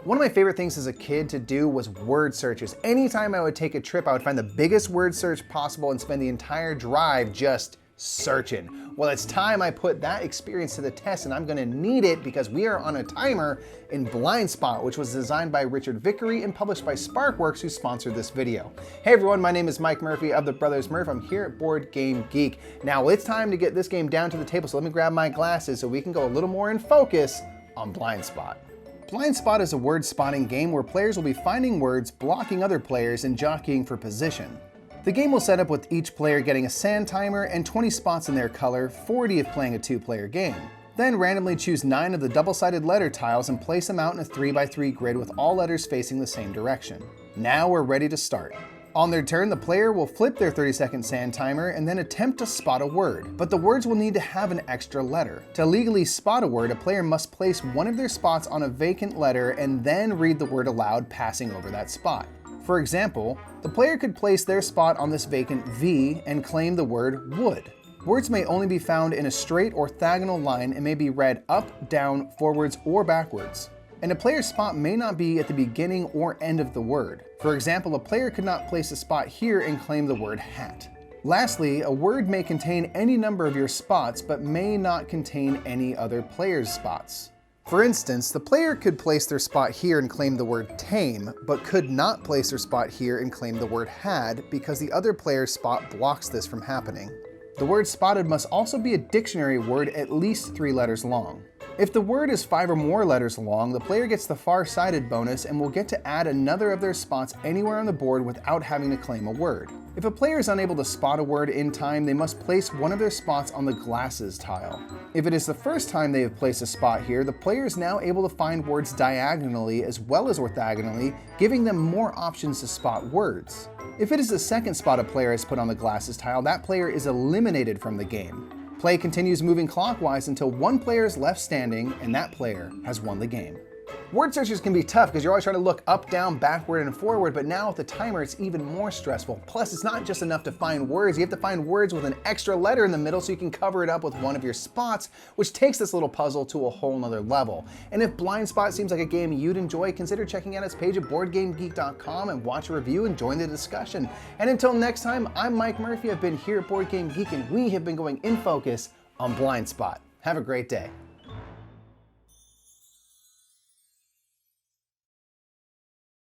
One of my favorite things as a kid to do was word searches. Anytime I would take a trip, I would find the biggest word search possible and spend the entire drive just searching. Well, it's time I put that experience to the test, and I'm gonna need it because we are on a timer in Blind Spot, which was designed by Richard Vickery and published by Sparkworks, who sponsored this video. Hey everyone, my name is Mike Murphy of the Brothers Murph. I'm here at Board Game Geek. Now it's time to get this game down to the table, so let me grab my glasses so we can go a little more in focus on Blind Spot. Blind Spot is a word spotting game where players will be finding words, blocking other players, and jockeying for position. The game will set up with each player getting a sand timer and 20 spots in their color, 40 if playing a 2-player game. Then randomly choose 9 of the double-sided letter tiles and place them out in a 3x3 grid with all letters facing the same direction. Now we're ready to start. On their turn, the player will flip their 30-second sand timer and then attempt to spot a word, but the words will need to have an extra letter. To legally spot a word, a player must place one of their spots on a vacant letter and then read the word aloud, passing over that spot. For example, the player could place their spot on this vacant V and claim the word wood. Words may only be found in a straight orthogonal line and may be read up, down, forwards, or backwards. And a player's spot may not be at the beginning or end of the word. For example, a player could not place a spot here and claim the word hat. Lastly, a word may contain any number of your spots, but may not contain any other player's spots. For instance, the player could place their spot here and claim the word tame, but could not place their spot here and claim the word had because the other player's spot blocks this from happening. The word spotted must also be a dictionary word at least 3 letters long. If the word is 5 or more letters long, the player gets the far-sighted bonus and will get to add another of their spots anywhere on the board without having to claim a word. If a player is unable to spot a word in time, they must place one of their spots on the glasses tile. If it is the first time they have placed a spot here, the player is now able to find words diagonally as well as orthogonally, giving them more options to spot words. If it is the second spot a player has put on the glasses tile, that player is eliminated from the game. Play continues moving clockwise until one player is left standing, and that player has won the game. Word searches can be tough because you're always trying to look up, down, backward, and forward, but now with the timer it's even more stressful. Plus, it's not just enough to find words, you have to find words with an extra letter in the middle so you can cover it up with one of your spots, which takes this little puzzle to a whole nother level. And if Blind Spot seems like a game you'd enjoy, consider checking out its page at BoardGameGeek.com and watch a review and join the discussion. And until next time, I'm Mike Murphy, I've been here at Board Game Geek, and we have been going in focus on Blind Spot. Have a great day.